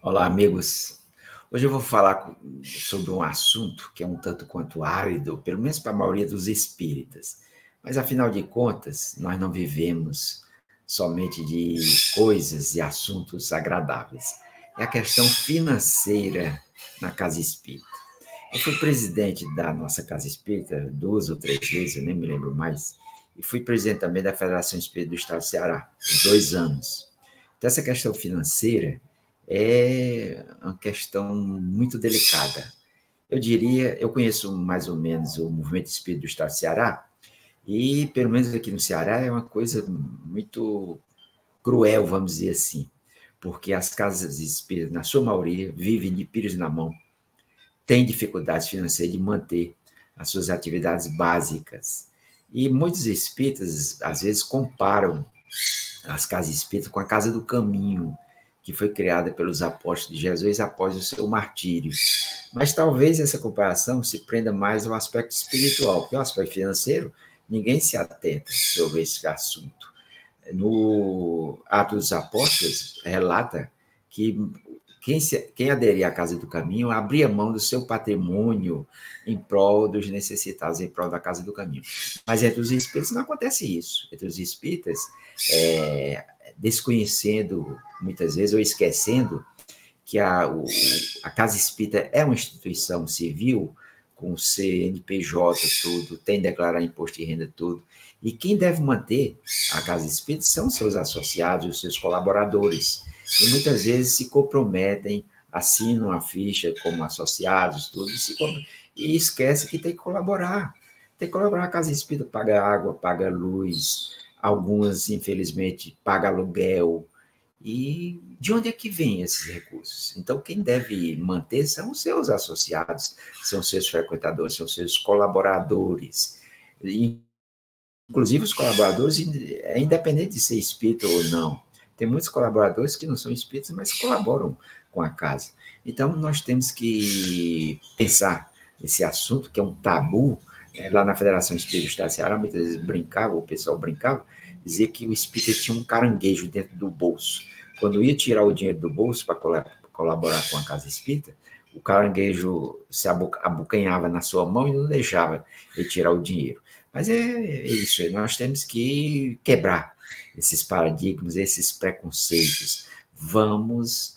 Olá, amigos. Hoje eu vou falar sobre um assunto que é um tanto quanto árido, pelo menos para a maioria dos espíritas. Mas, afinal de contas, nós não vivemos somente de coisas e assuntos agradáveis. É a questão financeira na casa espírita. Eu fui presidente da nossa casa espírita 2 ou 3 vezes, eu nem me lembro mais, e fui presidente também da Federação Espírita do Estado do Ceará, por 2 anos. Então, essa questão financeira é uma questão muito delicada. Eu diria, eu conheço mais ou menos o movimento espírita do Estado do Ceará, e pelo menos aqui no Ceará é uma coisa muito cruel, vamos dizer assim, porque as casas espíritas, na sua maioria, vivem de pires na mão, têm dificuldades financeiras de manter as suas atividades básicas. E muitos espíritas, às vezes, comparam as casas espíritas com a Casa do Caminho, que foi criada pelos apóstolos de Jesus após o seu martírio. Mas talvez essa comparação se prenda mais ao aspecto espiritual, porque o aspecto financeiro, ninguém se atenta sobre esse assunto. No Atos dos Apóstolos, relata que quem aderia à Casa do Caminho abria mão do seu patrimônio em prol dos necessitados, em prol da Casa do Caminho. Mas entre os espíritas não acontece isso. Entre os espíritas, desconhecendo, muitas vezes, ou esquecendo que a Casa Espírita é uma instituição civil, com CNPJ, tudo, tem que declarar imposto de renda, tudo. E quem deve manter a Casa Espírita são seus associados, os seus colaboradores. E muitas vezes se comprometem, assinam a ficha como associados, tudo, e esquece que tem que colaborar. Tem que colaborar. A Casa Espírita paga água, paga luz, algumas, infelizmente, pagam aluguel. E de onde é que vêm esses recursos? Então, quem deve manter são os seus associados, são os seus frequentadores, são os seus colaboradores. E, inclusive, os colaboradores, é independente de ser espírita ou não. Tem muitos colaboradores que não são espíritas, mas colaboram com a casa. Então, nós temos que pensar nesse assunto, que é um tabu. Lá na Federação Espírita do Estado do Ceará, muitas vezes brincava, o pessoal brincava, dizia que o espírita tinha um caranguejo dentro do bolso. Quando ia tirar o dinheiro do bolso para colaborar com a casa espírita, o caranguejo se abocanhava na sua mão e não deixava ele tirar o dinheiro. Mas é isso, nós temos que quebrar esses paradigmas, esses preconceitos. Vamos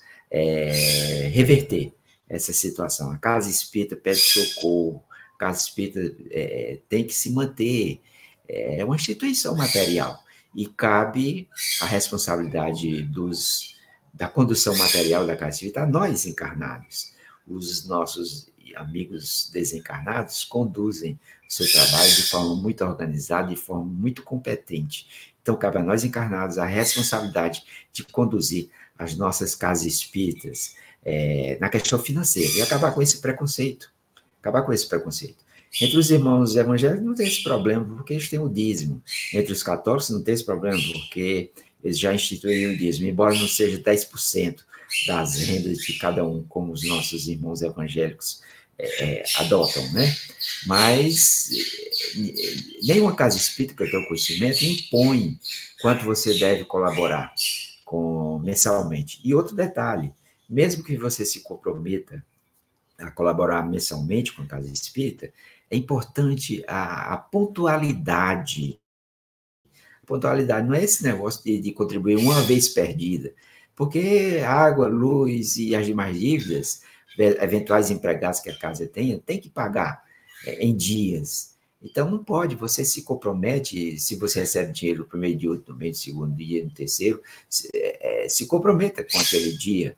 reverter essa situação. A casa espírita pede socorro, a casa espírita tem que se manter, é uma instituição material, e cabe a responsabilidade da condução material da casa espírita a nós encarnados. Os nossos amigos desencarnados conduzem o seu trabalho de forma muito organizada, de forma muito competente. Então, cabe a nós encarnados a responsabilidade de conduzir as nossas casas espíritas na questão financeira e acabar com esse preconceito. Entre os irmãos evangélicos não tem esse problema, porque eles têm o dízimo. Entre os católicos não tem esse problema, porque eles já instituíram o dízimo, embora não seja 10% das rendas de cada um, como os nossos irmãos evangélicos adotam, né? Mas nenhuma casa espírita que eu tenho conhecimento impõe quanto você deve colaborar mensalmente. E outro detalhe, mesmo que você se comprometa a colaborar mensalmente com a casa espírita, é importante a pontualidade. Pontualidade não é esse negócio de contribuir uma vez perdida, porque água, luz e as demais dívidas, eventuais empregados que a casa tenha, tem que pagar em dias. Então, não pode, você se compromete, se você recebe dinheiro no primeiro dia, no meio do segundo dia, no terceiro, se comprometa com aquele dia,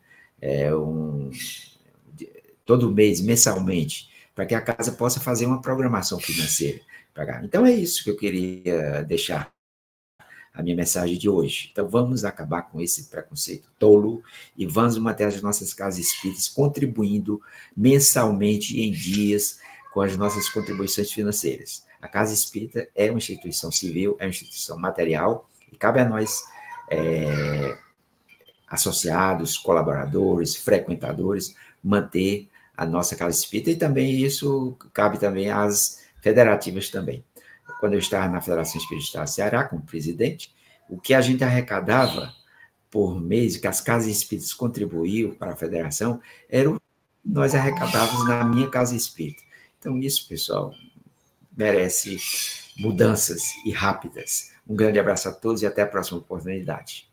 todo mês, mensalmente, para que a casa possa fazer uma programação financeira. Então, é isso que eu queria deixar a minha mensagem de hoje. Então, vamos acabar com esse preconceito tolo e vamos manter as nossas casas espíritas contribuindo mensalmente em dias com as nossas contribuições financeiras. A casa espírita é uma instituição civil, é uma instituição material, e cabe a nós, associados, colaboradores, frequentadores, manter a nossa casa espírita, e também isso cabe também às federativas também. Quando eu estava na Federação Espírita do Estado do Ceará, como presidente, o que a gente arrecadava por mês que as casas espíritas contribuíam para a federação era o que nós arrecadávamos na minha casa espírita. Então, isso, pessoal, merece mudanças e rápidas. Um grande abraço a todos e até a próxima oportunidade.